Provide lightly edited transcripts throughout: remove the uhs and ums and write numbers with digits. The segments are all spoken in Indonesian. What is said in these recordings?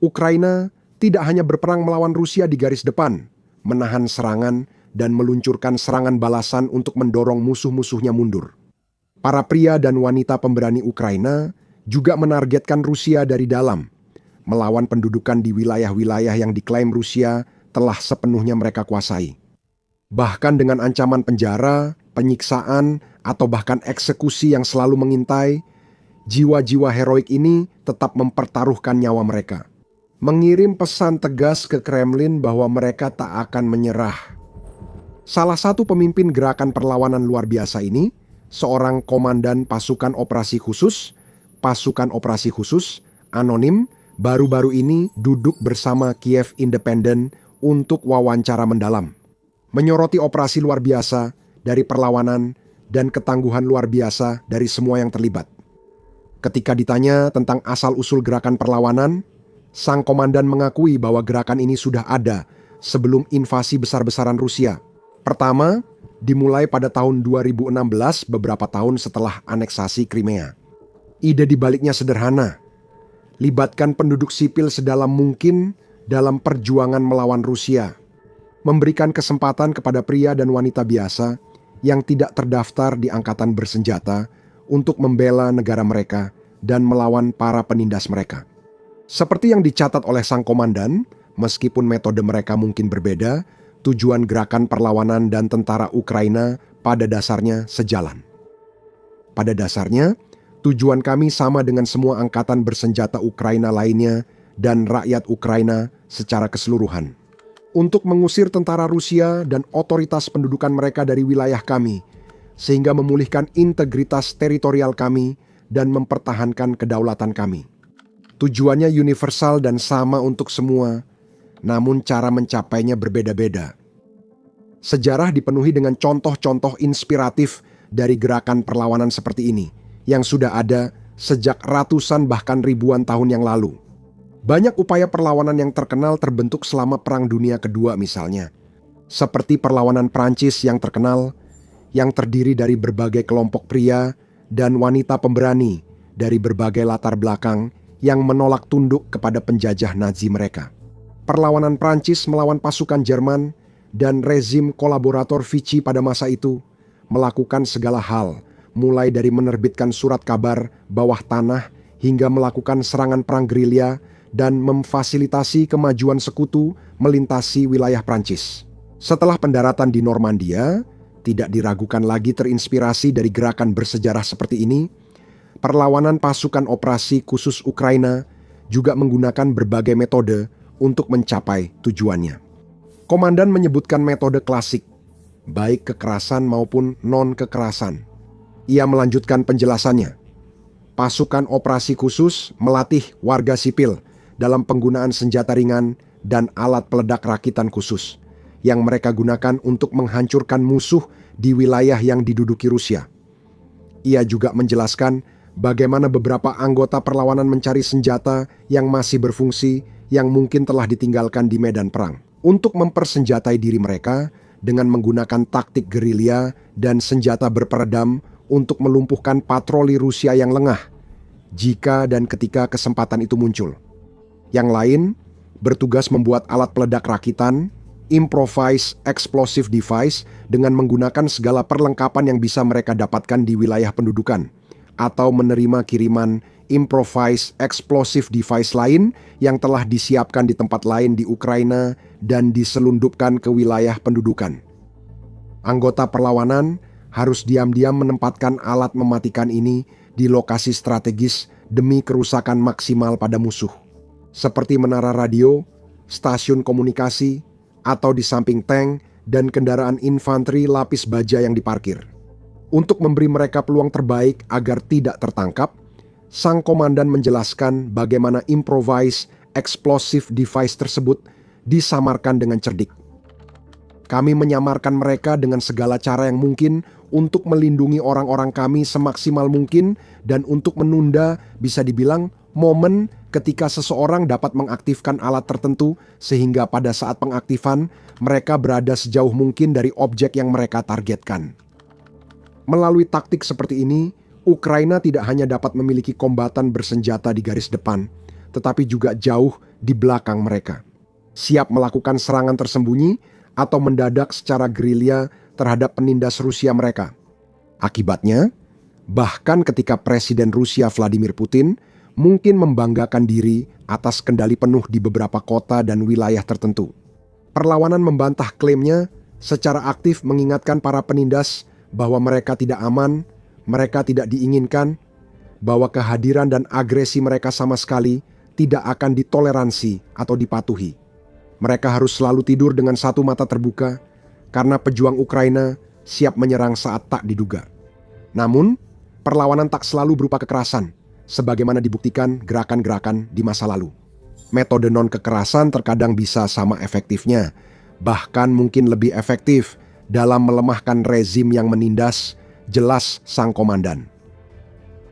Ukraina tidak hanya berperang melawan Rusia di garis depan, menahan serangan dan meluncurkan serangan balasan untuk mendorong musuh-musuhnya mundur. Para pria dan wanita pemberani Ukraina juga menargetkan Rusia dari dalam, melawan pendudukan di wilayah-wilayah yang diklaim Rusia telah sepenuhnya mereka kuasai. Bahkan dengan ancaman penjara, penyiksaan, atau bahkan eksekusi yang selalu mengintai, jiwa-jiwa heroik ini tetap mempertaruhkan nyawa mereka. Mengirim pesan tegas ke Kremlin bahwa mereka tak akan menyerah. Salah satu pemimpin gerakan perlawanan luar biasa ini, seorang komandan pasukan operasi khusus, anonim, baru-baru ini duduk bersama Kiev Independent untuk wawancara mendalam. Menyoroti operasi luar biasa dari perlawanan dan ketangguhan luar biasa dari semua yang terlibat. Ketika ditanya tentang asal-usul gerakan perlawanan, sang komandan mengakui bahwa gerakan ini sudah ada sebelum invasi besar-besaran Rusia. Pertama, dimulai pada tahun 2016, beberapa tahun setelah aneksasi Crimea. Ide dibaliknya sederhana. Libatkan penduduk sipil sedalam mungkin dalam perjuangan melawan Rusia. Memberikan kesempatan kepada pria dan wanita biasa yang tidak terdaftar di angkatan bersenjata untuk membela negara mereka dan melawan para penindas mereka. Seperti yang dicatat oleh sang komandan, meskipun metode mereka mungkin berbeda, tujuan gerakan perlawanan dan tentara Ukraina pada dasarnya sejalan. Pada dasarnya, tujuan kami sama dengan semua angkatan bersenjata Ukraina lainnya dan rakyat Ukraina secara keseluruhan. Untuk mengusir tentara Rusia dan otoritas pendudukan mereka dari wilayah kami, sehingga memulihkan integritas teritorial kami dan mempertahankan kedaulatan kami. Tujuannya universal dan sama untuk semua, namun cara mencapainya berbeda-beda. Sejarah dipenuhi dengan contoh-contoh inspiratif dari gerakan perlawanan seperti ini, yang sudah ada sejak ratusan bahkan ribuan tahun yang lalu. Banyak upaya perlawanan yang terkenal terbentuk selama Perang Dunia Kedua misalnya. Seperti perlawanan Prancis yang terkenal, yang terdiri dari berbagai kelompok pria dan wanita pemberani dari berbagai latar belakang yang menolak tunduk kepada penjajah Nazi mereka. Perlawanan Prancis melawan pasukan Jerman dan rezim kolaborator Vichy pada masa itu melakukan segala hal, mulai dari menerbitkan surat kabar bawah tanah hingga melakukan serangan perang gerilya dan memfasilitasi kemajuan sekutu melintasi wilayah Prancis. Setelah pendaratan di Normandia, tidak diragukan lagi terinspirasi dari gerakan bersejarah seperti ini, perlawanan pasukan operasi khusus Ukraina juga menggunakan berbagai metode untuk mencapai tujuannya. Komandan menyebutkan metode klasik, baik kekerasan maupun non-kekerasan. Ia melanjutkan penjelasannya. Pasukan operasi khusus melatih warga sipil dalam penggunaan senjata ringan dan alat peledak rakitan khusus yang mereka gunakan untuk menghancurkan musuh di wilayah yang diduduki Rusia. Ia juga menjelaskan bagaimana beberapa anggota perlawanan mencari senjata yang masih berfungsi yang mungkin telah ditinggalkan di medan perang untuk mempersenjatai diri mereka dengan menggunakan taktik gerilya dan senjata berperedam untuk melumpuhkan patroli Rusia yang lengah jika dan ketika kesempatan itu muncul. Yang lain bertugas membuat alat peledak rakitan, improvised explosive device dengan menggunakan segala perlengkapan yang bisa mereka dapatkan di wilayah pendudukan, atau menerima kiriman improvised explosive device lain yang telah disiapkan di tempat lain di Ukraina dan diselundupkan ke wilayah pendudukan. Anggota perlawanan harus diam-diam menempatkan alat mematikan ini di lokasi strategis demi kerusakan maksimal pada musuh, seperti menara radio, stasiun komunikasi, atau di samping tank dan kendaraan infanteri lapis baja yang diparkir. Untuk memberi mereka peluang terbaik agar tidak tertangkap, sang komandan menjelaskan bagaimana improvised explosive device tersebut disamarkan dengan cerdik. Kami menyamarkan mereka dengan segala cara yang mungkin untuk melindungi orang-orang kami semaksimal mungkin dan untuk menunda, bisa dibilang, momen ketika seseorang dapat mengaktifkan alat tertentu sehingga pada saat pengaktifan mereka berada sejauh mungkin dari objek yang mereka targetkan. Melalui taktik seperti ini, Ukraina tidak hanya dapat memiliki kombatan bersenjata di garis depan, tetapi juga jauh di belakang mereka, siap melakukan serangan tersembunyi atau mendadak secara gerilya terhadap penindas Rusia mereka. Akibatnya, bahkan ketika Presiden Rusia Vladimir Putin mungkin membanggakan diri atas kendali penuh di beberapa kota dan wilayah tertentu, perlawanan membantah klaimnya secara aktif mengingatkan para penindas bahwa mereka tidak aman, mereka tidak diinginkan, bahwa kehadiran dan agresi mereka sama sekali tidak akan ditoleransi atau dipatuhi. Mereka harus selalu tidur dengan satu mata terbuka karena pejuang Ukraina siap menyerang saat tak diduga. Namun, perlawanan tak selalu berupa kekerasan, sebagaimana dibuktikan gerakan-gerakan di masa lalu. Metode non-kekerasan terkadang bisa sama efektifnya, bahkan mungkin lebih efektif dalam melemahkan rezim yang menindas, jelas sang komandan.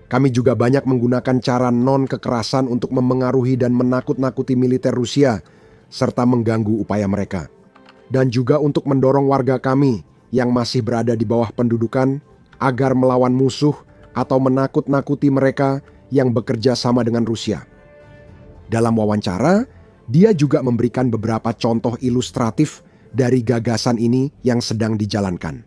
Kami juga banyak menggunakan cara non-kekerasan untuk memengaruhi dan menakut-nakuti militer Rusia, serta mengganggu upaya mereka. Dan juga untuk mendorong warga kami yang masih berada di bawah pendudukan agar melawan musuh atau menakut-nakuti mereka yang bekerja sama dengan Rusia. Dalam wawancara, dia juga memberikan beberapa contoh ilustratif dari gagasan ini yang sedang dijalankan.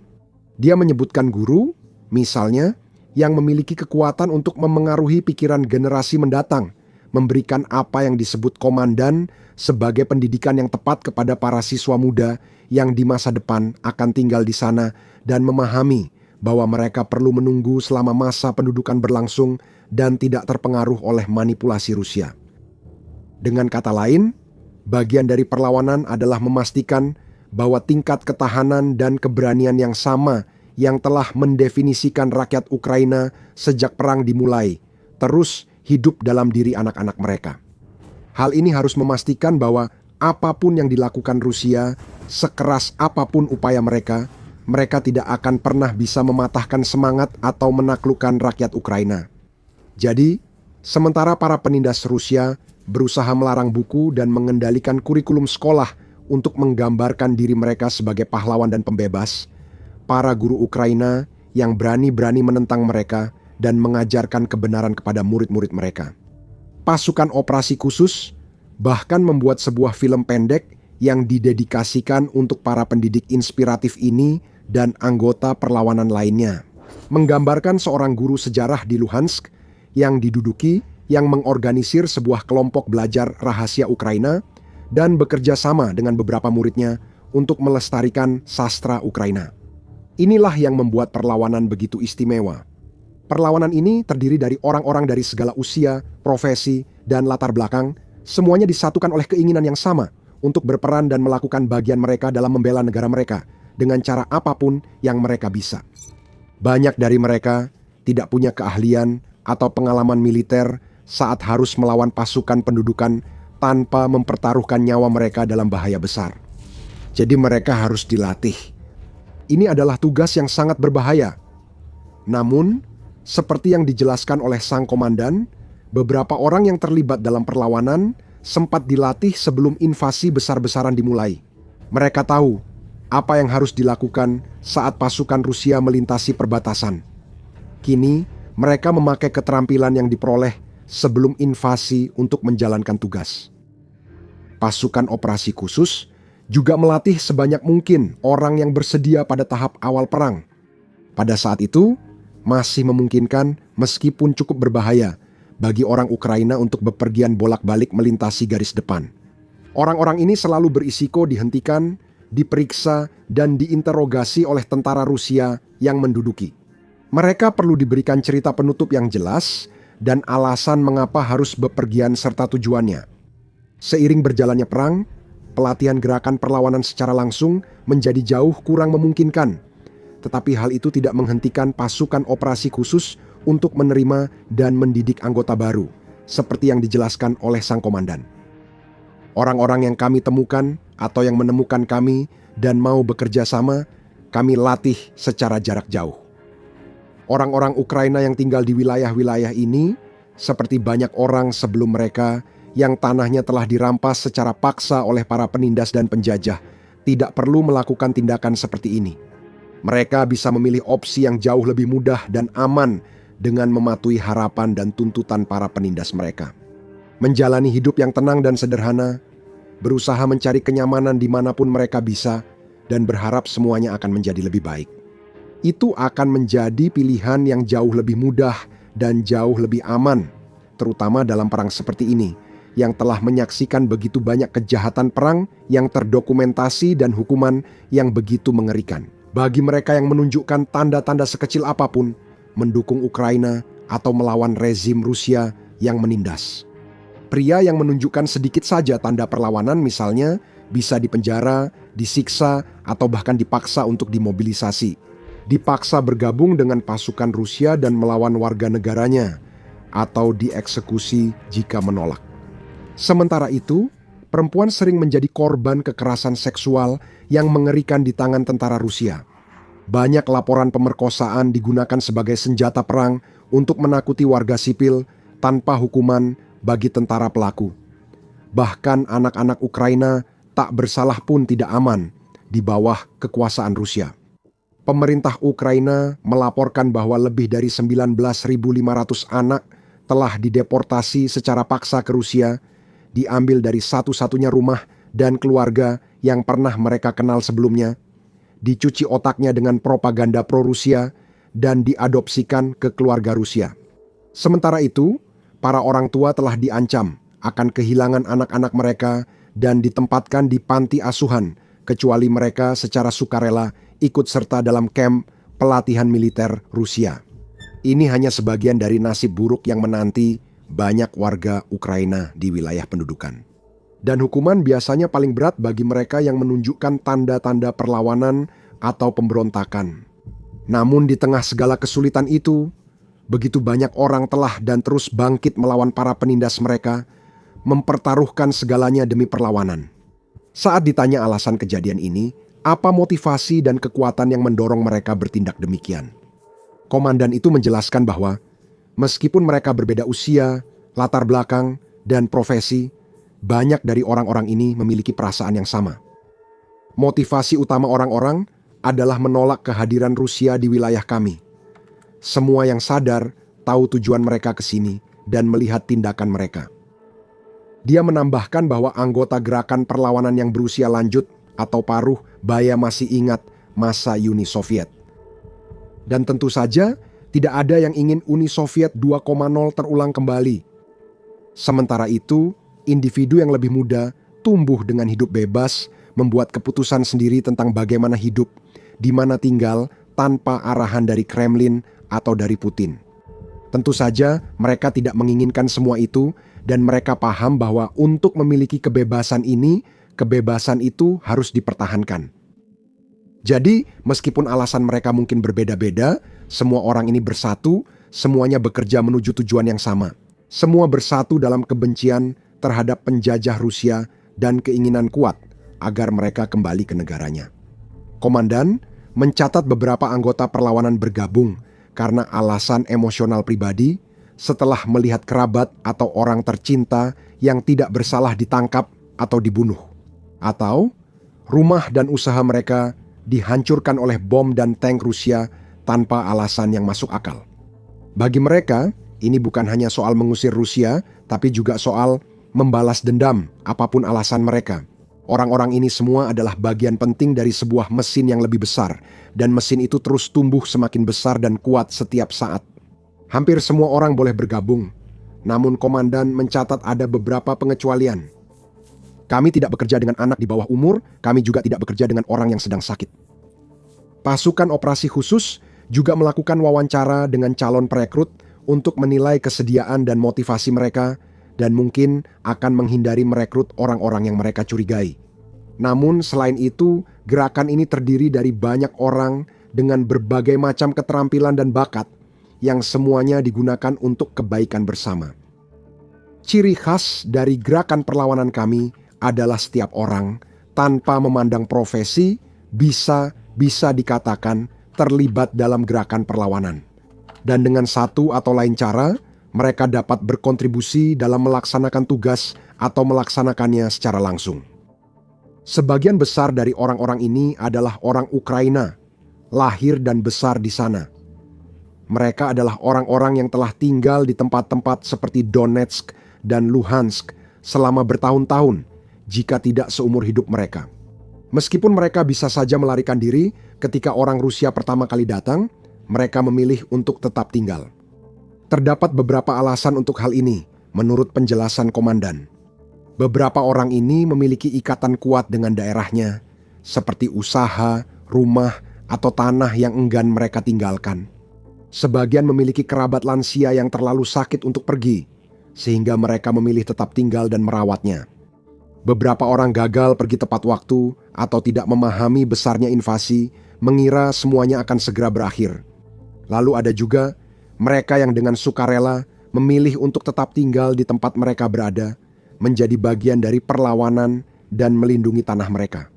Dia menyebutkan guru, misalnya, yang memiliki kekuatan untuk memengaruhi pikiran generasi mendatang, memberikan apa yang disebut komandan sebagai pendidikan yang tepat kepada para siswa muda yang di masa depan akan tinggal di sana dan memahami bahwa mereka perlu menunggu selama masa pendudukan berlangsung dan tidak terpengaruh oleh manipulasi Rusia. Dengan kata lain, bagian dari perlawanan adalah memastikan bahwa tingkat ketahanan dan keberanian yang sama yang telah mendefinisikan rakyat Ukraina sejak perang dimulai terus hidup dalam diri anak-anak mereka. Hal ini harus memastikan bahwa apapun yang dilakukan Rusia, sekeras apapun upaya mereka, mereka tidak akan pernah bisa mematahkan semangat atau menaklukkan rakyat Ukraina. Jadi, sementara para penindas Rusia berusaha melarang buku dan mengendalikan kurikulum sekolah untuk menggambarkan diri mereka sebagai pahlawan dan pembebas, para guru Ukraina yang berani-berani menentang mereka dan mengajarkan kebenaran kepada murid-murid mereka. Pasukan operasi khusus bahkan membuat sebuah film pendek yang didedikasikan untuk para pendidik inspiratif ini dan anggota perlawanan lainnya, menggambarkan seorang guru sejarah di Luhansk yang diduduki yang mengorganisir sebuah kelompok belajar rahasia Ukraina dan bekerja sama dengan beberapa muridnya untuk melestarikan sastra Ukraina. Inilah yang membuat perlawanan begitu istimewa. Perlawanan ini terdiri dari orang-orang dari segala usia, profesi, dan latar belakang, semuanya disatukan oleh keinginan yang sama untuk berperan dan melakukan bagian mereka dalam membela negara mereka dengan cara apapun yang mereka bisa. Banyak dari mereka tidak punya keahlian atau pengalaman militer saat harus melawan pasukan pendudukan tanpa mempertaruhkan nyawa mereka dalam bahaya besar. Jadi mereka harus dilatih. Ini adalah tugas yang sangat berbahaya. Namun, seperti yang dijelaskan oleh sang komandan, beberapa orang yang terlibat dalam perlawanan sempat dilatih sebelum invasi besar-besaran dimulai. Mereka tahu apa yang harus dilakukan saat pasukan Rusia melintasi perbatasan. Kini, mereka memakai keterampilan yang diperoleh sebelum invasi untuk menjalankan tugas. Pasukan operasi khusus juga melatih sebanyak mungkin orang yang bersedia pada tahap awal perang. Pada saat itu, masih memungkinkan meskipun cukup berbahaya bagi orang Ukraina untuk bepergian bolak-balik melintasi garis depan. Orang-orang ini selalu berisiko dihentikan, diperiksa, dan diinterogasi oleh tentara Rusia yang menduduki. Mereka perlu diberikan cerita penutup yang jelas dan alasan mengapa harus bepergian serta tujuannya. Seiring berjalannya perang, pelatihan gerakan perlawanan secara langsung menjadi jauh kurang memungkinkan. Tetapi hal itu tidak menghentikan pasukan operasi khusus untuk menerima dan mendidik anggota baru, seperti yang dijelaskan oleh sang komandan. Orang-orang yang kami temukan atau yang menemukan kami dan mau bekerja sama, kami latih secara jarak jauh. Orang-orang Ukraina yang tinggal di wilayah-wilayah ini, seperti banyak orang sebelum mereka, yang tanahnya telah dirampas secara paksa oleh para penindas dan penjajah, tidak perlu melakukan tindakan seperti ini. Mereka bisa memilih opsi yang jauh lebih mudah dan aman dengan mematuhi harapan dan tuntutan para penindas mereka. menjalani hidup yang tenang dan sederhana, berusaha mencari kenyamanan dimanapun mereka bisa, dan berharap semuanya akan menjadi lebih baik. Itu akan menjadi pilihan yang jauh lebih mudah dan jauh lebih aman, terutama dalam perang seperti ini, yang telah menyaksikan begitu banyak kejahatan perang yang terdokumentasi dan hukuman yang begitu mengerikan. Bagi mereka yang menunjukkan tanda-tanda sekecil apapun, mendukung Ukraina atau melawan rezim Rusia yang menindas. Pria yang menunjukkan sedikit saja tanda perlawanan misalnya bisa dipenjara, disiksa, atau bahkan dipaksa untuk dimobilisasi. Dipaksa bergabung dengan pasukan Rusia dan melawan warga negaranya, atau dieksekusi jika menolak. Sementara itu, perempuan sering menjadi korban kekerasan seksual yang mengerikan di tangan tentara Rusia. Banyak laporan pemerkosaan digunakan sebagai senjata perang untuk menakuti warga sipil tanpa hukuman bagi tentara pelaku. Bahkan anak-anak Ukraina tak bersalah pun tidak aman di bawah kekuasaan Rusia. Pemerintah Ukraina melaporkan bahwa lebih dari 19.500 anak telah dideportasi secara paksa ke Rusia, diambil dari satu-satunya rumah dan keluarga yang pernah mereka kenal sebelumnya, dicuci otaknya dengan propaganda pro-Rusia, dan diadopsikan ke keluarga Rusia. Sementara itu, para orang tua telah diancam akan kehilangan anak-anak mereka dan ditempatkan di panti asuhan, kecuali mereka secara sukarela ikut serta dalam kamp pelatihan militer Rusia. Ini hanya sebagian dari nasib buruk yang menanti banyak warga Ukraina di wilayah pendudukan. Dan hukuman biasanya paling berat bagi mereka yang menunjukkan tanda-tanda perlawanan atau pemberontakan. Namun di tengah segala kesulitan itu, begitu banyak orang telah dan terus bangkit melawan para penindas mereka, mempertaruhkan segalanya demi perlawanan. Saat ditanya alasan kejadian ini, apa motivasi dan kekuatan yang mendorong mereka bertindak demikian? Komandan itu menjelaskan bahwa meskipun mereka berbeda usia, latar belakang, dan profesi, banyak dari orang-orang ini memiliki perasaan yang sama. Motivasi utama orang-orang adalah menolak kehadiran Rusia di wilayah kami. Semua yang sadar tahu tujuan mereka ke sini dan melihat tindakan mereka. Dia menambahkan bahwa anggota gerakan perlawanan yang berusia lanjut atau paruh baya masih ingat masa Uni Soviet. Dan tentu saja tidak ada yang ingin Uni Soviet 2.0 terulang kembali. Sementara itu, individu yang lebih muda tumbuh dengan hidup bebas, membuat keputusan sendiri tentang bagaimana hidup, di mana tinggal tanpa arahan dari Kremlin atau dari Putin. Tentu saja mereka tidak menginginkan semua itu dan mereka paham bahwa untuk memiliki kebebasan ini, kebebasan itu harus dipertahankan. Jadi meskipun alasan mereka mungkin berbeda-beda, semua orang ini bersatu, semuanya bekerja menuju tujuan yang sama. Semua bersatu dalam kebencian terhadap penjajah Rusia dan keinginan kuat agar mereka kembali ke negaranya. Komandan mencatat beberapa anggota perlawanan bergabung karena alasan emosional pribadi setelah melihat kerabat atau orang tercinta yang tidak bersalah ditangkap atau dibunuh. Atau rumah dan usaha mereka dihancurkan oleh bom dan tank Rusia tanpa alasan yang masuk akal. Bagi mereka, ini bukan hanya soal mengusir Rusia, tapi juga soal membalas dendam apapun alasan mereka. Orang-orang ini semua adalah bagian penting dari sebuah mesin yang lebih besar, dan mesin itu terus tumbuh semakin besar dan kuat setiap saat. Hampir semua orang boleh bergabung, namun komandan mencatat ada beberapa pengecualian. Kami tidak bekerja dengan anak di bawah umur, kami juga tidak bekerja dengan orang yang sedang sakit. Pasukan operasi khusus juga melakukan wawancara dengan calon perekrut untuk menilai kesediaan dan motivasi mereka, dan mungkin akan menghindari merekrut orang-orang yang mereka curigai. Namun selain itu, gerakan ini terdiri dari banyak orang dengan berbagai macam keterampilan dan bakat yang semuanya digunakan untuk kebaikan bersama. Ciri khas dari gerakan perlawanan kami adalah setiap orang, tanpa memandang profesi, bisa dikatakan terlibat dalam gerakan perlawanan. Dan dengan satu atau lain cara, mereka dapat berkontribusi dalam melaksanakan tugas atau melaksanakannya secara langsung. Sebagian besar dari orang-orang ini adalah orang Ukraina, lahir dan besar di sana. Mereka adalah orang-orang yang telah tinggal di tempat-tempat seperti Donetsk, dan Luhansk selama bertahun-tahun, jika tidak seumur hidup mereka. Meskipun mereka bisa saja melarikan diri ketika orang Rusia pertama kali datang, mereka memilih untuk tetap tinggal. Terdapat beberapa alasan untuk hal ini, menurut penjelasan komandan. Beberapa orang ini memiliki ikatan kuat dengan daerahnya, seperti usaha, rumah, atau tanah yang enggan mereka tinggalkan. Sebagian memiliki kerabat lansia yang terlalu sakit untuk pergi, sehingga mereka memilih tetap tinggal dan merawatnya. Beberapa orang gagal pergi tepat waktu atau tidak memahami besarnya invasi, mengira semuanya akan segera berakhir. Lalu ada juga mereka yang dengan sukarela memilih untuk tetap tinggal di tempat mereka berada, menjadi bagian dari perlawanan dan melindungi tanah mereka.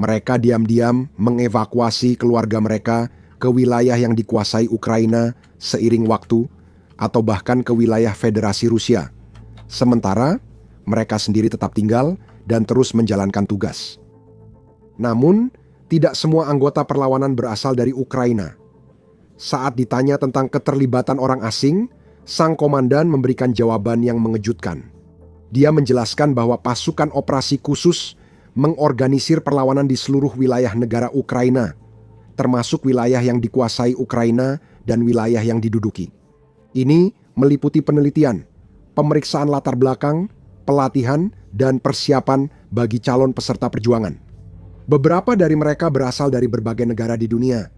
Mereka diam-diam mengevakuasi keluarga mereka ke wilayah yang dikuasai Ukraina seiring waktu, atau bahkan ke wilayah Federasi Rusia. Sementara mereka sendiri tetap tinggal dan terus menjalankan tugas. Namun, tidak semua anggota perlawanan berasal dari Ukraina. Saat ditanya tentang keterlibatan orang asing, sang komandan memberikan jawaban yang mengejutkan. Dia menjelaskan bahwa pasukan operasi khusus mengorganisir perlawanan di seluruh wilayah negara Ukraina, termasuk wilayah yang dikuasai Ukraina dan wilayah yang diduduki. Ini meliputi penelitian, pemeriksaan latar belakang, pelatihan, dan persiapan bagi calon peserta perjuangan. Beberapa dari mereka berasal dari berbagai negara di dunia.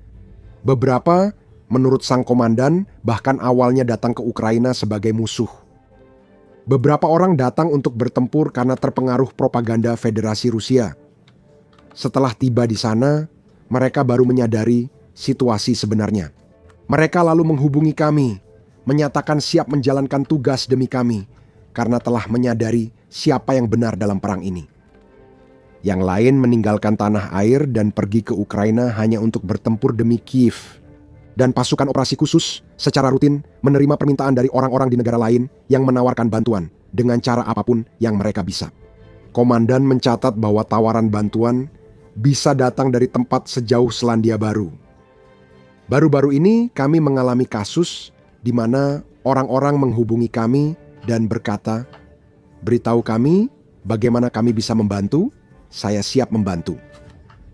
Beberapa, menurut sang komandan, bahkan awalnya datang ke Ukraina sebagai musuh. Beberapa orang datang untuk bertempur karena terpengaruh propaganda Federasi Rusia. Setelah tiba di sana, mereka baru menyadari situasi sebenarnya. Mereka lalu menghubungi kami, menyatakan siap menjalankan tugas demi kami, karena telah menyadari siapa yang benar dalam perang ini. Yang lain meninggalkan tanah air dan pergi ke Ukraina hanya untuk bertempur demi Kiev. Dan pasukan operasi khusus secara rutin menerima permintaan dari orang-orang di negara lain yang menawarkan bantuan dengan cara apapun yang mereka bisa. Komandan mencatat bahwa tawaran bantuan bisa datang dari tempat sejauh Selandia Baru. Baru-baru ini kami mengalami kasus di mana orang-orang menghubungi kami dan berkata, "Beritahu kami bagaimana kami bisa membantu, saya siap membantu.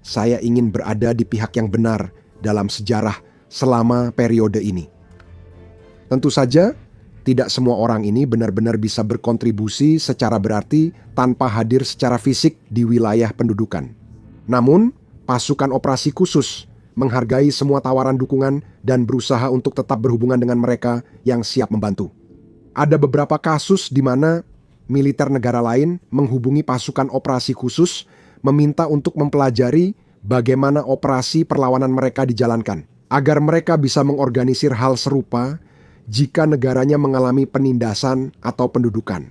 Saya ingin berada di pihak yang benar dalam sejarah selama periode ini." Tentu saja, tidak semua orang ini benar-benar bisa berkontribusi secara berarti tanpa hadir secara fisik di wilayah pendudukan. Namun, pasukan operasi khusus menghargai semua tawaran dukungan dan berusaha untuk tetap berhubungan dengan mereka yang siap membantu. Ada beberapa kasus di mana militer negara lain menghubungi pasukan operasi khusus meminta untuk mempelajari bagaimana operasi perlawanan mereka dijalankan, agar mereka bisa mengorganisir hal serupa jika negaranya mengalami penindasan atau pendudukan.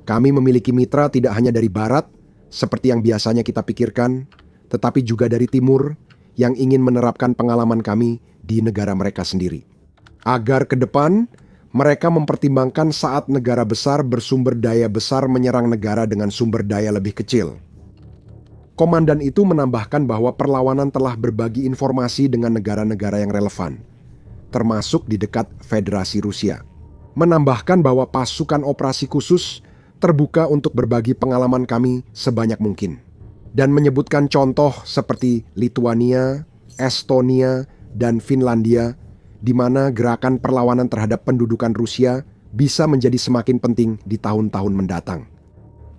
Kami memiliki mitra tidak hanya dari barat, seperti yang biasanya kita pikirkan, tetapi juga dari timur yang ingin menerapkan pengalaman kami di negara mereka sendiri. Agar ke depan, mereka mempertimbangkan saat negara besar bersumber daya besar menyerang negara dengan sumber daya lebih kecil. Komandan itu menambahkan bahwa perlawanan telah berbagi informasi dengan negara-negara yang relevan, termasuk di dekat Federasi Rusia. Menambahkan bahwa pasukan operasi khusus terbuka untuk berbagi pengalaman kami sebanyak mungkin. Dan menyebutkan contoh seperti Lituania, Estonia, dan Finlandia, di mana gerakan perlawanan terhadap pendudukan Rusia bisa menjadi semakin penting di tahun-tahun mendatang.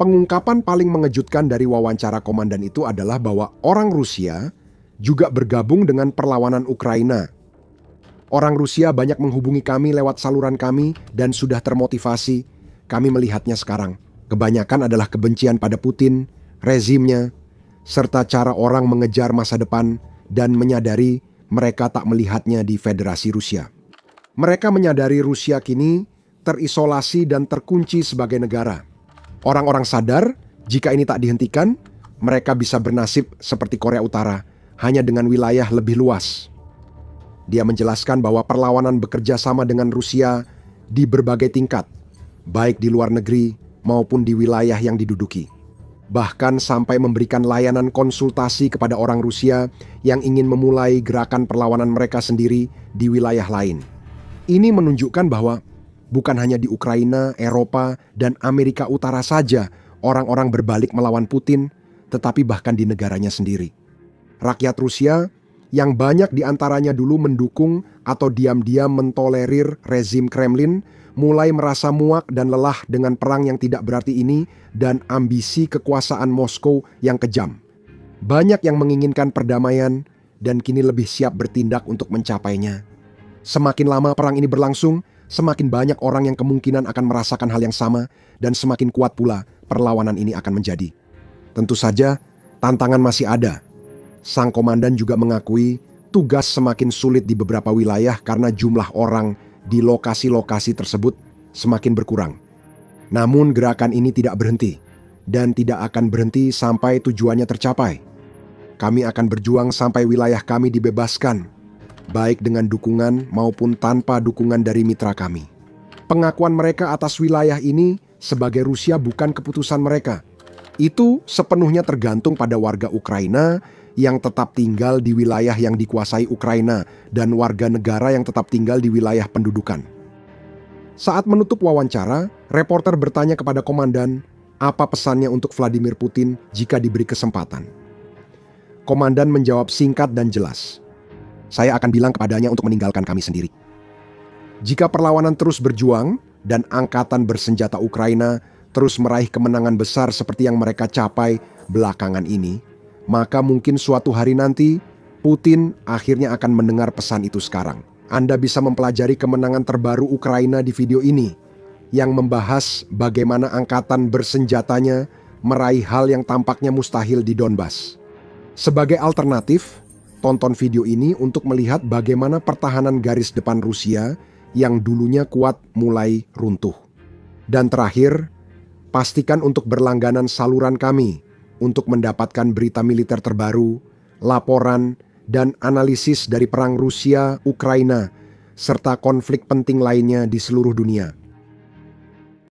Pengungkapan paling mengejutkan dari wawancara komandan itu adalah bahwa orang Rusia juga bergabung dengan perlawanan Ukraina. Orang Rusia banyak menghubungi kami lewat saluran kami dan sudah termotivasi. Kami melihatnya sekarang. Kebanyakan adalah kebencian pada Putin, rezimnya, serta cara orang mengejar masa depan dan menyadari mereka tak melihatnya di Federasi Rusia. Mereka menyadari Rusia kini terisolasi dan terkunci sebagai negara. Orang-orang sadar jika ini tak dihentikan, mereka bisa bernasib seperti Korea Utara, hanya dengan wilayah lebih luas. Dia menjelaskan bahwa perlawanan bekerja sama dengan Rusia di berbagai tingkat, baik di luar negeri maupun di wilayah yang diduduki. Bahkan sampai memberikan layanan konsultasi kepada orang Rusia yang ingin memulai gerakan perlawanan mereka sendiri di wilayah lain. Ini menunjukkan bahwa Bukan hanya di Ukraina, Eropa, dan Amerika Utara saja orang-orang berbalik melawan Putin, tetapi bahkan di negaranya sendiri. Rakyat Rusia yang banyak diantaranya dulu mendukung atau diam-diam mentolerir rezim Kremlin, mulai merasa muak dan lelah dengan perang yang tidak berarti ini dan ambisi kekuasaan Moskow yang kejam. Banyak yang menginginkan perdamaian dan kini lebih siap bertindak untuk mencapainya. Semakin lama perang ini berlangsung, semakin banyak orang yang kemungkinan akan merasakan hal yang sama dan semakin kuat pula perlawanan ini akan menjadi. Tentu saja, tantangan masih ada. Sang komandan juga mengakui tugas semakin sulit di beberapa wilayah karena jumlah orang di lokasi-lokasi tersebut semakin berkurang. Namun gerakan ini tidak berhenti dan tidak akan berhenti sampai tujuannya tercapai. Kami akan berjuang sampai wilayah kami dibebaskan, baik dengan dukungan maupun tanpa dukungan dari mitra kami. Pengakuan mereka atas wilayah ini sebagai Rusia bukan keputusan mereka. Itu sepenuhnya tergantung pada warga Ukraina yang tetap tinggal di wilayah yang dikuasai Ukraina dan warga negara yang tetap tinggal di wilayah pendudukan. Saat menutup wawancara, reporter bertanya kepada komandan apa pesannya untuk Vladimir Putin jika diberi kesempatan. Komandan menjawab singkat dan jelas. Saya akan bilang kepadanya untuk meninggalkan kami sendiri. Jika perlawanan terus berjuang dan angkatan bersenjata Ukraina terus meraih kemenangan besar seperti yang mereka capai belakangan ini, maka mungkin suatu hari nanti Putin akhirnya akan mendengar pesan itu sekarang. Anda bisa mempelajari kemenangan terbaru Ukraina di video ini yang membahas bagaimana angkatan bersenjatanya meraih hal yang tampaknya mustahil di Donbas. Sebagai alternatif, tonton video ini untuk melihat bagaimana pertahanan garis depan Rusia yang dulunya kuat mulai runtuh. Dan terakhir, pastikan untuk berlangganan saluran kami untuk mendapatkan berita militer terbaru, laporan, dan analisis dari perang Rusia-Ukraina, serta konflik penting lainnya di seluruh dunia.